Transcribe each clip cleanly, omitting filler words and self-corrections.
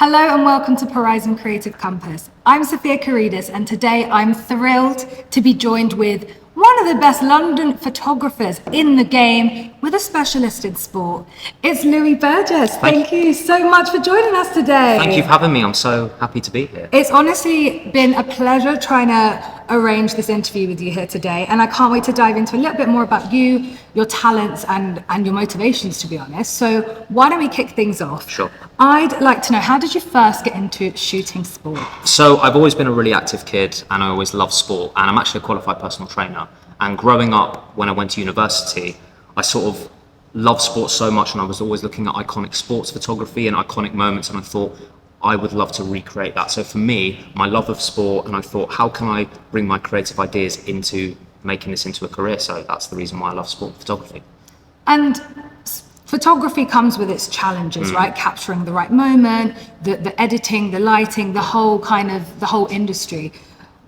Hello and welcome to Perazim Creative Compass. I'm Sophia Karydis and today I'm thrilled to be joined with one of the best London photographers in the game with a specialist in sport. It's Louis Burgess. Thank you so much for joining us today. Thank you for having me. I'm so happy to be here. It's honestly been a pleasure trying to arrange this interview with you here today, and I can't wait to dive into a little bit more about you, your talents and your motivations, to be honest. So why don't we kick things off? Sure. I'd like to know, how did you first get into shooting sport? So I've always been a really active kid and I always loved sport, and I'm actually a qualified personal trainer. And growing up, when I went to university, I sort of loved sports so much, and I was always looking at iconic sports photography and iconic moments, and I thought I would love to recreate that. So for me, my love of sport, and I thought, how can I bring my creative ideas into making this into a career? So that's the reason why I love sport photography. And photography comes with its challenges, right? Capturing the right moment, the editing, the lighting, the whole industry.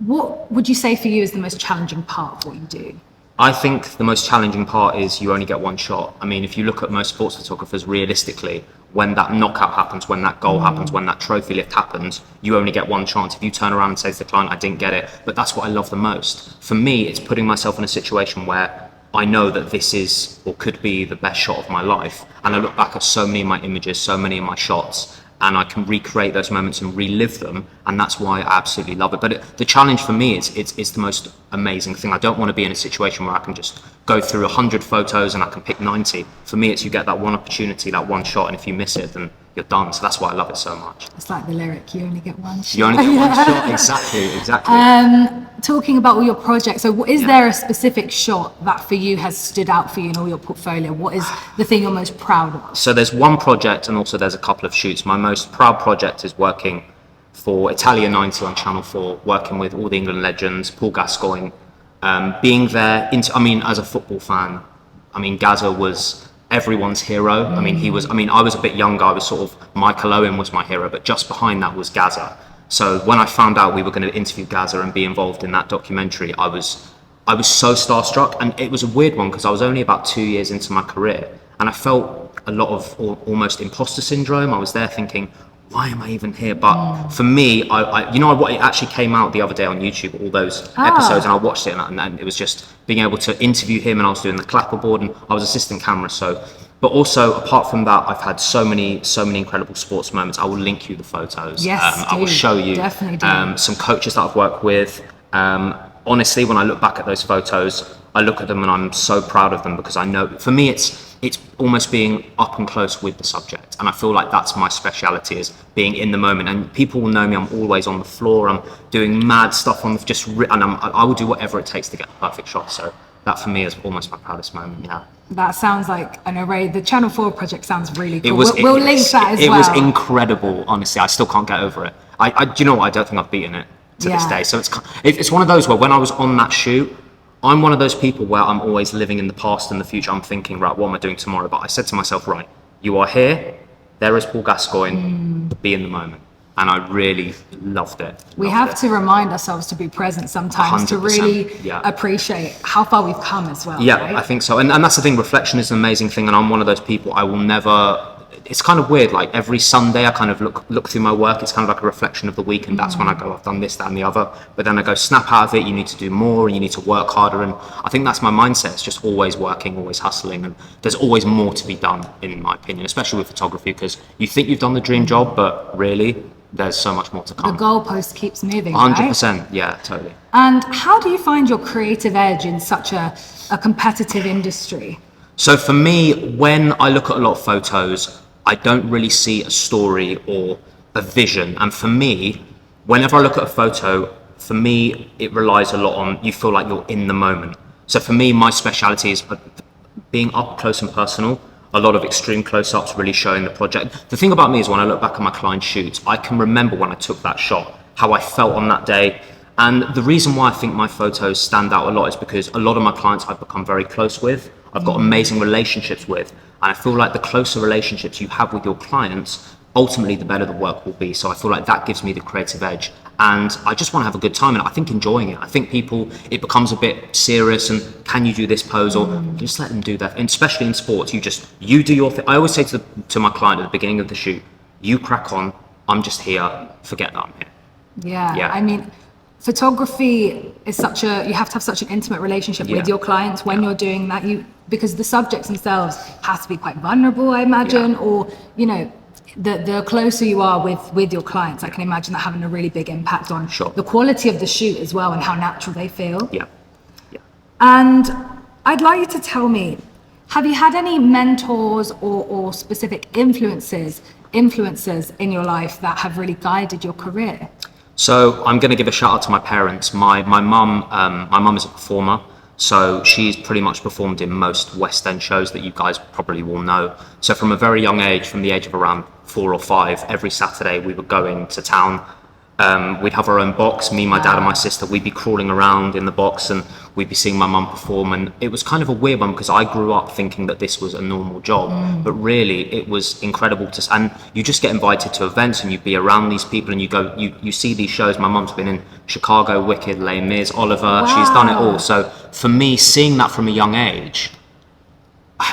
What would you say for you is the most challenging part of what you do? I think the most challenging part is you only get one shot. I mean, if you look at most sports photographers, realistically, when that knockout happens, when that goal happens, when that trophy lift happens, you only get one chance. If you turn around and say to the client, I didn't get it, but that's what I love the most. For me, it's putting myself in a situation where I know that this is or could be the best shot of my life. And I look back at so many of my images, so many of my shots, and I can recreate those moments and relive them, and that's why I absolutely love it. But the challenge for me is it's the most amazing thing. I don't want to be in a situation where I can just go through 100 photos and I can pick 90. For me, it's you get that one opportunity, that one shot, and if you miss it, then you're done. So that's why I love it so much. It's like the lyric, you only get one shot. You only get one shot, exactly. Talking about all your projects, so is there a specific shot that for you has stood out for you in all your portfolio? What is the thing you're most proud of? So there's one project, and also there's a couple of shoots. My most proud project is working for Italia 90 on Channel 4, working with all the England legends, Paul Gascoigne, being there. As a football fan, Gazza was everyone's hero. I was a bit younger. I was sort of, Michael Owen was my hero, but just behind that was Gazza. So when I found out we were going to interview Gazza and be involved in that documentary, I was so starstruck, and it was a weird one because I was only about 2 years into my career, and I felt a lot of almost imposter syndrome. I was there thinking, why am I even here? But for me, it actually came out the other day on YouTube, all those episodes, and I watched it, and it was just being able to interview him, and I was doing the clapperboard, and I was assistant camera. So, but also apart from that, I've had so many incredible sports moments. I will link you the photos. Yes, I will show you some coaches that I've worked with. Honestly, when I look back at those photos, I look at them and I'm so proud of them, because I know, for me, it's almost being up and close with the subject, and I feel like that's my speciality, is being in the moment. And people will know me, I'm always on the floor, I'm doing mad stuff I will do whatever it takes to get the perfect shot. So that for me is almost my proudest moment. Yeah. That sounds like an array. The Channel 4 project sounds really cool. We'll link that as well. It was incredible, honestly. I still can't get over it. Do you know what? I don't think I've beaten it to this day. So it's one of those where when I was on that shoot, I'm one of those people where I'm always living in the past and the future. I'm thinking, right, what am I doing tomorrow? But I said to myself, right, you are here. There is Paul Gascoigne. Be in the moment. And I really loved it. We have to remind ourselves to be present sometimes, to really appreciate how far we've come as well. Yeah, right? I think so. And that's the thing, reflection is an amazing thing. And I'm one of those people, I will never, it's kind of weird, like every Sunday I kind of look through my work. It's kind of like a reflection of the week, and that's when I go, I've done this, that and the other. But then I go, snap out of it, you need to do more, and you need to work harder. And I think that's my mindset. It's just always working, always hustling, and there's always more to be done, in my opinion, especially with photography, because you think you've done the dream job, but really there's so much more to come. The goalpost keeps moving. 100%, right? Yeah, totally. And how do you find your creative edge in such a competitive industry? So for me, when I look at a lot of photos, I don't really see a story or a vision. And for me, whenever I look at a photo, for me, it relies a lot on, you feel like you're in the moment. So for me, my speciality is being up close and personal. A lot of extreme close-ups, really showing the project. The thing about me is when I look back at my client shoots, I can remember when I took that shot, how I felt on that day. And the reason why I think my photos stand out a lot is because a lot of my clients I've become very close with. I've got amazing relationships with. And I feel like the closer relationships you have with your clients, ultimately the better the work will be. So I feel like that gives me the creative edge. And I just want to have a good time, and I think enjoying it. I think it becomes a bit serious, and can you do this pose, or just let them do that. And especially in sports, you do your thing. I always say to my client at the beginning of the shoot, you crack on, I'm just here, forget that I'm here. Yeah. I mean, photography is you have to have such an intimate relationship with your clients when you're doing that, because the subjects themselves have to be quite vulnerable, I imagine, or, you know, the closer you are with your clients, I can imagine that having a really big impact on the quality of the shoot as well and how natural they feel. And I'd like you to tell me, have you had any mentors or specific influences in your life that have really guided your career? So I'm going to give a shout out to my parents. My mum is a performer, so she's pretty much performed in most West End shows that you guys probably will know. So from a very young age, from the age of around 4 or 5, every Saturday we would go into town. We'd have our own box, me, my dad and my sister, we'd be crawling around in the box and we'd be seeing my mum perform, and it was kind of a weird one because I grew up thinking that this was a normal job, but really it was incredible and you just get invited to events and you'd be around these people and you see these shows. My mum's been in Chicago, Wicked, Les Mis, Oliver, she's done it all. So for me, seeing that from a young age,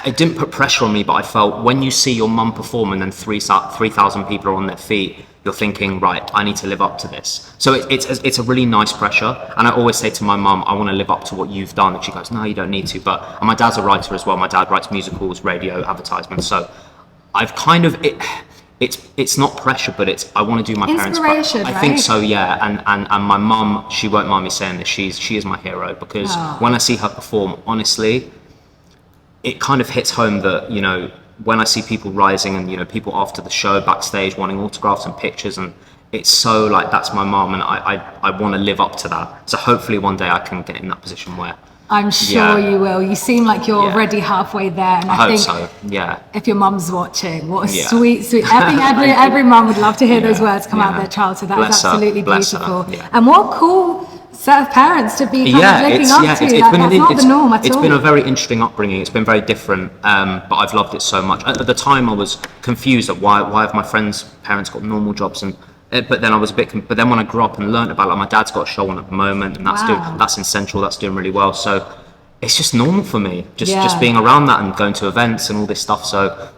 it didn't put pressure on me, but I felt when you see your mum perform and then 3,000 people are on their feet, you're thinking, right, I need to live up to this. So it's a really nice pressure. And I always say to my mum, I want to live up to what you've done. And she goes, no, you don't need to. And my dad's a writer as well. My dad writes musicals, radio, advertisements. So I've kind of, it's not pressure, but I want to do my parents' inspiration, I think so, yeah. And my mum, she won't mind me saying this, she is my hero, because when I see her perform, honestly, it kind of hits home that, you know, when I see people rising and, you know, people after the show backstage wanting autographs and pictures, and it's so like, that's my mom, and I want to live up to that. So hopefully one day I can get in that position where I'm sure you will. You seem like you're already halfway there, and I hope think so. If your mum's watching, what a sweet. I think every mum would love to hear those words come out of their child. So that's absolutely beautiful. And what cool set of parents to be kind of looking up to. That's not the norm at all. It's been a very interesting upbringing. It's been very different, but I've loved it so much. At the time, I was confused at why have my friends' parents got normal jobs, but then I was a bit. But then when I grew up and learned about, like, my dad's got a show on at the moment, and that's in Central, that's doing really well. So it's just normal for me, just being around that and going to events and all this stuff. So.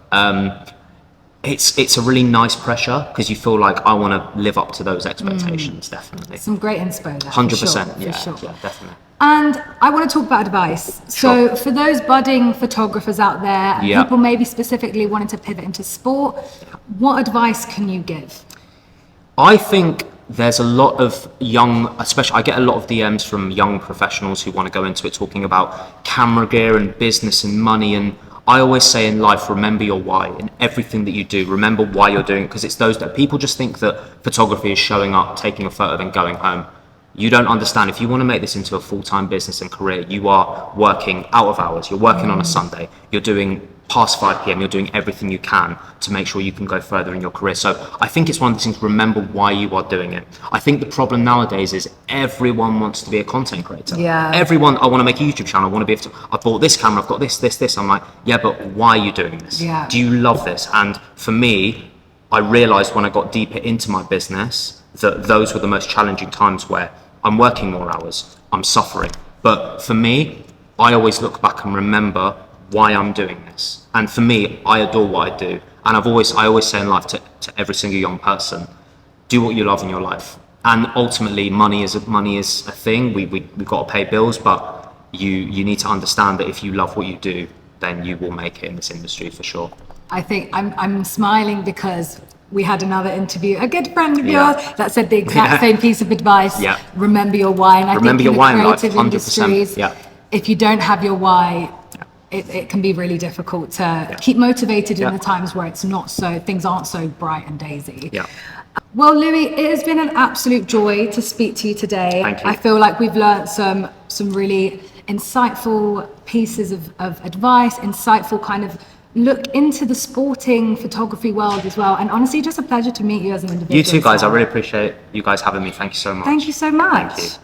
It's a really nice pressure because you feel like I want to live up to those expectations, definitely. Some great inspo there. 100%, for sure. Yeah, definitely. And I want to talk about advice. So for those budding photographers out there, and people maybe specifically wanting to pivot into sport, what advice can you give? I think there's a lot of I get a lot of DMs from young professionals who want to go into it talking about camera gear and business and money, and I always say in life, remember your why in everything that you do. Remember why you're doing it, because it's those that people just think that photography is showing up, taking a photo, then going home. You don't understand. If you want to make this into a full-time business and career, you are working out of hours. You're working on a Sunday. You're doing past 5 p.m. You're doing everything you can to make sure you can go further in your career. So I think it's one of the things, remember why you are doing it. I think the problem nowadays is everyone wants to be a content creator. Everyone, I want to make a YouTube channel. I want to be able to, I bought this camera, I've got this. I'm like, yeah, but why are you doing this? Do you love this? And for me, I realized when I got deeper into my business that those were the most challenging times where I'm working more hours, I'm suffering. But for me, I always look back and remember why I'm doing this. And for me, I adore what I do. And I always say in life to every single young person, do what you love in your life. And ultimately, money is a thing. We've got to pay bills, but you need to understand that if you love what you do, then you will make it in this industry for sure. I think I'm smiling because we had another interview, a good friend of yours that said the exact same piece of advice. Remember your why. And I think in the creative industries, if you don't have your why, it can be really difficult to keep motivated in the times where things aren't so bright and daisy. Well, Louis, it has been an absolute joy to speak to you today. Thank you. I feel like we've learned some really insightful pieces of advice, insightful kind of look into the sporting photography world as well. And honestly, just a pleasure to meet you as an individual. You too, guys. I really appreciate you guys having me. Thank you so much. Thank you so much. Thank you.